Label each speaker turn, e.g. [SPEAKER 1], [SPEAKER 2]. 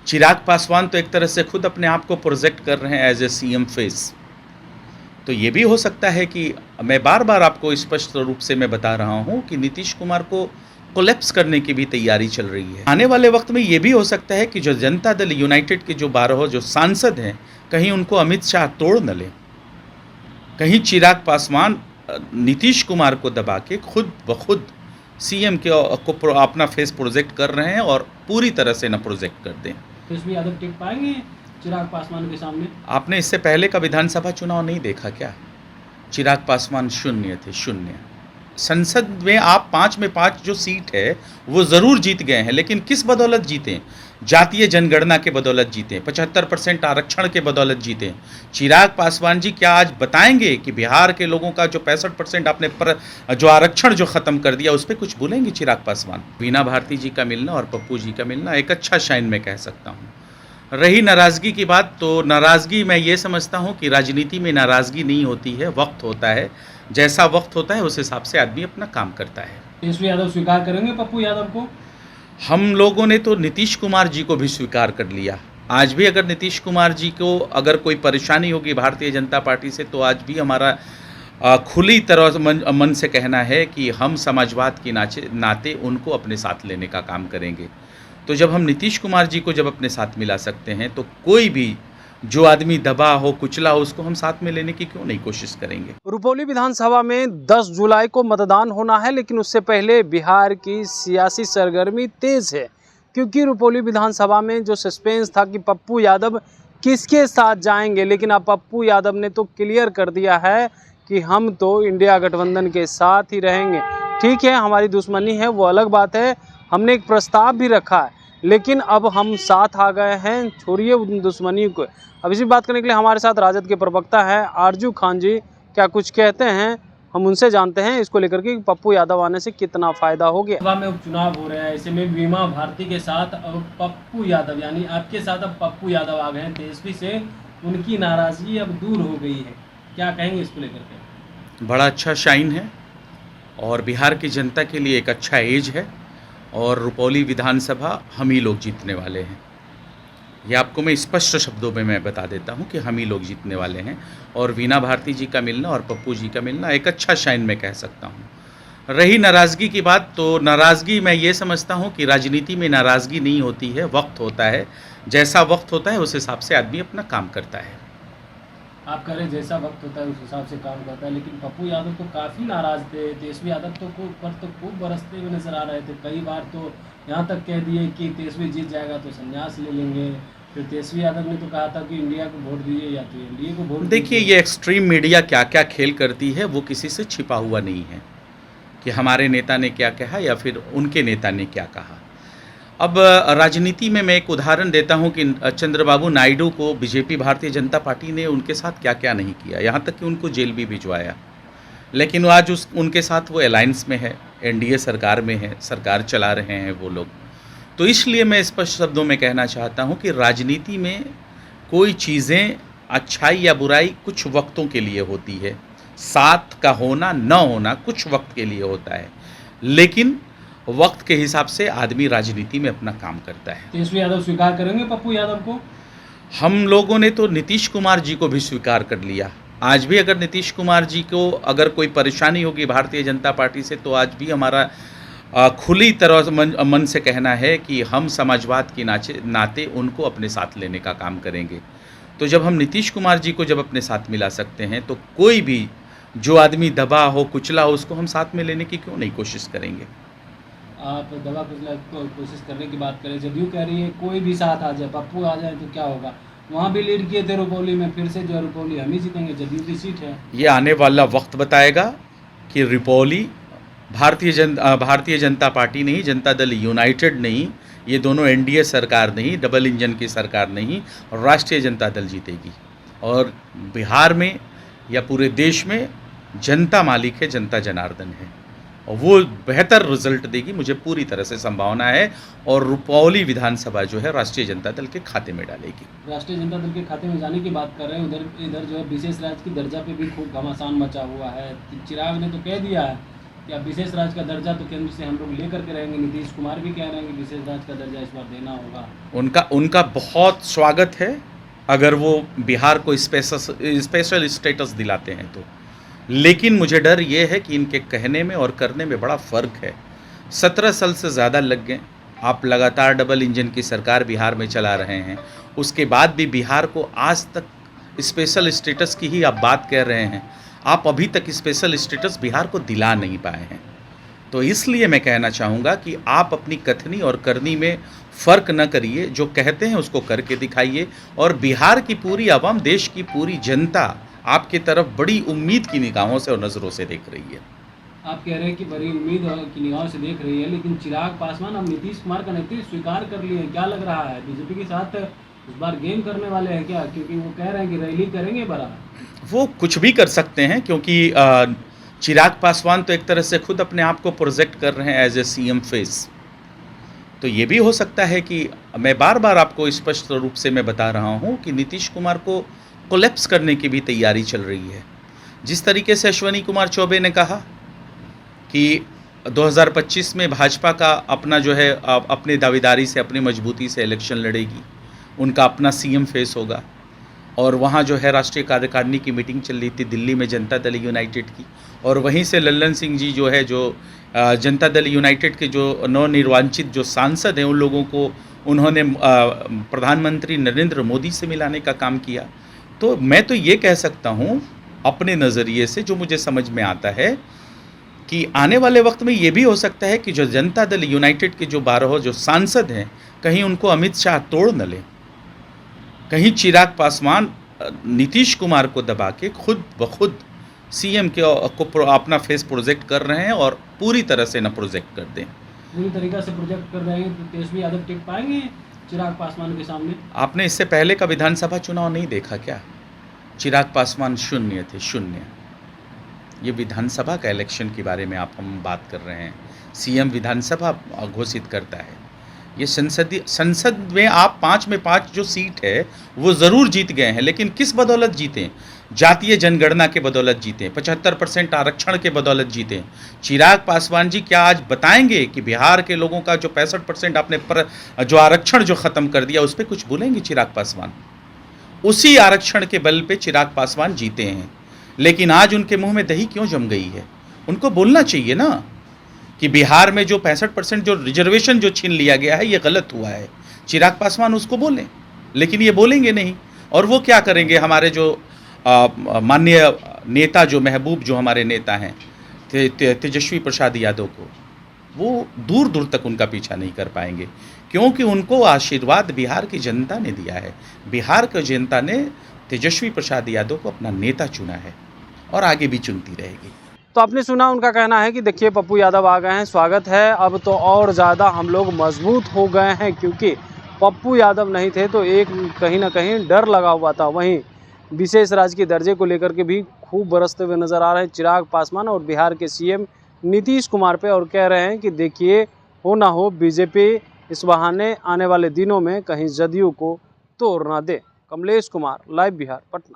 [SPEAKER 1] चिराग पासवान तो एक तरह से खुद अपने आप को प्रोजेक्ट कर रहे हैं एज ए सीएम फेस। तो ये भी हो सकता है कि मैं बार बार आपको स्पष्ट रूप से मैं बता रहा हूँ कि नीतीश कुमार को कोलैप्स करने की भी तैयारी चल रही है। आने वाले वक्त में ये भी हो सकता है कि जो जनता दल यूनाइटेड के जो 12 जो सांसद हैं, कहीं उनको अमित शाह तोड़ न लें, कहीं चिराग पासवान नीतीश कुमार को दबा के खुद ब खुद सीएम के को अपना फेस प्रोजेक्ट कर रहे हैं और पूरी तरह से न प्रोजेक्ट कर दें।
[SPEAKER 2] तेजस्वी यादव टिक पाएंगे चिराग पासवान के सामने?
[SPEAKER 1] आपने इससे पहले का विधानसभा चुनाव नहीं देखा क्या? चिराग पासवान शून्य थे, शून्य। संसद में आप 5 में 5 जो सीट है वो ज़रूर जीत गए हैं, लेकिन किस बदौलत जीते? जातीय जनगणना के बदौलत जीते, 75% आरक्षण के बदौलत जीते। चिराग पासवान जी क्या आज बताएंगे कि बिहार के लोगों का जो 65% आपने जो आरक्षण जो ख़त्म कर दिया, उस पर कुछ बोलेंगे चिराग पासवान? वीणा भारती जी का मिलना और पप्पू जी का मिलना एक अच्छा शाइन मैं कह सकता हूँ। रही नाराज़गी की बात, तो नाराज़गी मैं ये समझता हूँ कि राजनीति में नाराज़गी नहीं होती है, वक्त होता है। जैसा वक्त होता है उस हिसाब से आदमी अपना काम करता है।
[SPEAKER 2] तेजस्वी यादव स्वीकार करेंगे पप्पू यादव को?
[SPEAKER 1] हम लोगों ने तो नीतीश कुमार जी को भी स्वीकार कर लिया। आज भी अगर नीतीश कुमार जी को अगर कोई परेशानी होगी भारतीय जनता पार्टी से, तो आज भी हमारा खुली तरह मन से कहना है कि हम समाजवाद के नाते उनको अपने साथ लेने का काम करेंगे। तो जब हम नीतीश कुमार जी को जब अपने साथ मिला सकते हैं, तो कोई भी जो आदमी दबा हो, कुचला हो, उसको हम साथ में लेने की क्यों नहीं कोशिश करेंगे।
[SPEAKER 2] रुपौली विधानसभा में 10 जुलाई को मतदान होना है, लेकिन उससे पहले बिहार की सियासी सरगर्मी तेज है, क्योंकि रुपौली विधानसभा में जो सस्पेंस था कि पप्पू यादव किसके साथ जाएंगे, लेकिन अब पप्पू यादव ने तो क्लियर कर दिया है कि हम तो इंडिया गठबंधन के साथ ही रहेंगे। ठीक है, हमारी दुश्मनी है वो अलग बात है, हमने एक प्रस्ताव भी रखा है, लेकिन अब हम साथ आ गए हैं, छोड़िए उन दुश्मनी को। अब इसी बात करने के लिए हमारे साथ राजद के प्रवक्ता हैं आरजू खान जी, क्या कुछ कहते हैं हम उनसे जानते हैं इसको लेकर के पप्पू यादव आने से कितना फायदा हो गया। सभा में उपचुनाव हो रहा है, ऐसे में वीणा भारती के साथ अब पप्पू यादव यानी आपके साथ अब पप्पू यादव आ गए हैं, तेजस्वी से उनकी नाराजगी अब दूर हो गई है, क्या कहेंगे इसको लेकर के?
[SPEAKER 1] बड़ा अच्छा शाइन है और बिहार की जनता के लिए एक अच्छा एज है और रुपौली विधानसभा हम ही लोग जीतने वाले हैं। ये आपको मैं स्पष्ट शब्दों में मैं बता देता हूँ कि हम ही लोग जीतने वाले हैं। और वीणा भारती जी का मिलना और पप्पू जी का मिलना एक अच्छा शाइन मैं कह सकता हूँ। रही नाराज़गी की बात, तो नाराज़गी मैं ये समझता हूँ कि राजनीति में नाराज़गी नहीं होती है, वक्त होता है। जैसा वक्त होता है उस हिसाब से आदमी अपना काम करता है।
[SPEAKER 2] आप कह रहे जैसा वक्त होता है उस हिसाब से काम करता है, लेकिन पप्पू यादव तो काफ़ी नाराज़ थे, तेजस्वी यादव तो खूब बरसते हुए नजर आ रहे थे। कई बार तो यहाँ तक कह दिए कि तेजस्वी जीत जाएगा तो संन्यास ले लेंगे। फिर तेजस्वी यादव ने तो कहा था कि इंडिया को वोट दीजिए या तो एनडीए को वोट।
[SPEAKER 1] देखिए, ये एक्सट्रीम मीडिया क्या क्या खेल करती है वो किसी से छिपा हुआ नहीं है कि हमारे नेता ने क्या कहा या फिर उनके नेता ने क्या कहा। अब राजनीति में मैं एक उदाहरण देता हूं कि चंद्रबाबू नायडू को बीजेपी भारतीय जनता पार्टी ने उनके साथ क्या क्या नहीं किया, यहाँ तक कि उनको जेल भी भिजवाया, लेकिन वो आज उनके साथ वो अलायंस में है, एनडीए सरकार में है, सरकार चला रहे हैं वो लोग। तो इसलिए मैं स्पष्ट शब्दों में कहना चाहता हूँ कि राजनीति में कोई चीज़ें अच्छाई या बुराई कुछ वक्तों के लिए होती है, साथ का होना न होना कुछ वक्त के लिए होता है, लेकिन वक्त के हिसाब से आदमी राजनीति में अपना काम करता है।
[SPEAKER 2] तेजस्वी यादव स्वीकार करेंगे पप्पू यादव को?
[SPEAKER 1] हम लोगों ने तो नीतीश कुमार जी को भी स्वीकार कर लिया। आज भी अगर नीतीश कुमार जी को अगर कोई परेशानी होगी भारतीय जनता पार्टी से, तो आज भी हमारा खुली तरह मन से कहना है कि हम समाजवाद के नाते उनको अपने साथ लेने का काम करेंगे। तो जब हम नीतीश कुमार जी को जब अपने साथ मिला सकते हैं, तो कोई भी जो आदमी दबा हो, कुचला हो, उसको हम साथ में लेने की क्यों नहीं कोशिश करेंगे।
[SPEAKER 2] आप दबा कुचला कोशिश करने की बात करें, जदयू कह रही है कोई भी साथ आ जाए, पप्पू आ जाए तो क्या होगा? वहाँ भी लीड किए थे रुपौली में, फिर से जो रुपौली हम ही जीतेंगे, जदयू की सीट है।
[SPEAKER 1] ये आने वाला वक्त बताएगा कि रुपौली भारतीय जनता पार्टी नहीं, जनता दल यूनाइटेड नहीं, ये दोनों एनडीए सरकार नहीं, डबल इंजन की सरकार नहीं, और राष्ट्रीय जनता दल जीतेगी। और बिहार में या पूरे देश में जनता मालिक है, जनता जनार्दन है, और वो बेहतर रिजल्ट देगी, मुझे पूरी तरह से संभावना है। और रुपौली विधानसभा जो है राष्ट्रीय जनता दल के खाते में डालेगी।
[SPEAKER 2] राष्ट्रीय जनता दल के खाते में जाने की बात कर रहे हैं, इधर जो है विशेष राज्य की दर्जा पे भी खूब घमासान मचा हुआ है। चिराग ने तो कह दिया है क्या विशेष राज्य का दर्जा तो केंद्र से हम लोग लेकर के रहेंगे, नीतीश कुमार भी कह रहे हैं कि विशेष राज्य का दर्जा इस बार देना होगा।
[SPEAKER 1] उनका बहुत स्वागत है अगर वो बिहार को स्पेशल स्टेटस दिलाते हैं तो, लेकिन मुझे डर ये है कि इनके कहने में और करने में बड़ा फ़र्क है। 17 साल से ज़्यादा लग गए, आप लगातार डबल इंजन की सरकार बिहार में चला रहे हैं, उसके बाद भी बिहार को आज तक स्पेशल स्टेटस की ही आप बात कर रहे हैं, आप अभी तक स्पेशल स्टेटस बिहार को दिला नहीं पाए हैं। तो इसलिए मैं कहना चाहूँगा कि आप अपनी कथनी और करनी में फ़र्क न करिए, जो कहते हैं उसको करके दिखाइए, और बिहार की पूरी आवाम, देश की पूरी जनता आपकी तरफ बड़ी उम्मीद की निगाहों से और नज़रों से देख रही है।
[SPEAKER 2] आप कह रहे हैं कि बड़ी उम्मीद की निगाहों से देख रही है, लेकिन चिराग पासवान अब नीतीश कुमार का नेतृत्व स्वीकार कर लिए हैं, क्या लग रहा है बीजेपी के साथ इस बार गेम करने वाले हैं क्या? क्योंकि वो कह रहे हैं कि रैली करेंगे बड़ा।
[SPEAKER 1] वो कुछ भी कर सकते हैं, क्योंकि चिराग पासवान तो एक तरह से खुद अपने आप को प्रोजेक्ट कर रहे हैं एज ए सीएम फेस। तो ये भी हो सकता है कि मैं बार बार आपको स्पष्ट रूप से मैं बता रहा हूँ कि नीतीश कुमार को कोलैप्स करने की भी तैयारी चल रही है। जिस तरीके से अश्विनी कुमार चौबे ने कहा कि 2025 में भाजपा का अपना जो है अपनी दावेदारी से, अपनी मजबूती से इलेक्शन लड़ेगी, उनका अपना सीएम फेस होगा, और वहाँ जो है राष्ट्रीय कार्यकारिणी की मीटिंग चल रही थी दिल्ली में जनता दल यूनाइटेड की, और वहीं से लल्लन सिंह जी जो है, जो जनता दल यूनाइटेड के जो नवनिर्वाचित जो सांसद हैं, उन लोगों को उन्होंने प्रधानमंत्री नरेंद्र मोदी से मिलाने का काम किया। तो मैं तो ये कह सकता हूँ अपने नज़रिए से, जो मुझे समझ में आता है, कि आने वाले वक्त में ये भी हो सकता है कि जो जनता दल यूनाइटेड के जो 12 जो सांसद हैं, कहीं उनको अमित शाह तोड़ न लें, कहीं चिराग पासवान नीतीश कुमार को दबा के खुद ब खुद सीएम को अपना फेस प्रोजेक्ट कर रहे हैं, और पूरी तरह से न प्रोजेक्ट कर दें।
[SPEAKER 2] पूरी तरीक़ा से प्रोजेक्ट कर रहे हैं तो तेजस्वी यादव टिक पाएंगे चिराग पासवान के सामने?
[SPEAKER 1] आपने इससे पहले का विधानसभा चुनाव नहीं देखा क्या? चिराग पासवान शून्य थे, शून्य। ये विधानसभा का इलेक्शन के बारे में हम बात कर रहे हैं। सीएम विधानसभा घोषित करता है। ये संसद में आप 5 में 5 जो सीट है वो ज़रूर जीत गए हैं, लेकिन किस बदौलत जीते? जातीय जनगणना के बदौलत जीते, 75% आरक्षण के बदौलत जीते। चिराग पासवान जी क्या आज बताएंगे कि बिहार के लोगों का जो 65% आपने जो आरक्षण जो ख़त्म कर दिया, उस पर कुछ बोलेंगे चिराग पासवान? उसी आरक्षण के बल पे चिराग पासवान जीते हैं, लेकिन आज उनके मुंह में दही क्यों जम गई है? उनको बोलना चाहिए ना कि बिहार में जो 65% जो रिजर्वेशन जो छीन लिया गया है, ये गलत हुआ है। चिराग पासवान उसको बोलें, लेकिन ये बोलेंगे नहीं। और वो क्या करेंगे? हमारे जो माननीय नेता, जो महबूब जो हमारे नेता हैं तेजस्वी प्रसाद यादव को, वो दूर दूर तक उनका पीछा नहीं कर पाएंगे, क्योंकि उनको आशीर्वाद बिहार की जनता ने दिया है। बिहार की जनता ने तेजस्वी प्रसाद यादव को अपना नेता चुना है और आगे भी चुनती रहेगी।
[SPEAKER 2] तो आपने सुना, उनका कहना है कि देखिए पप्पू यादव आ गए हैं, स्वागत है, अब तो और ज़्यादा हम लोग मजबूत हो गए हैं, क्योंकि पप्पू यादव नहीं थे तो एक कहीं ना कहीं डर लगा हुआ था। वहीं विशेष राज्य के दर्जे को लेकर के भी खूब बरसते हुए नज़र आ रहे हैं चिराग पासवान और बिहार के सीएम नीतीश कुमार पे, और कह रहे हैं कि देखिए हो ना हो बीजेपी इस बहाने आने वाले दिनों में कहीं जदयू को तोड़ ना दे। कमलेश कुमार, लाइव बिहार, पटना।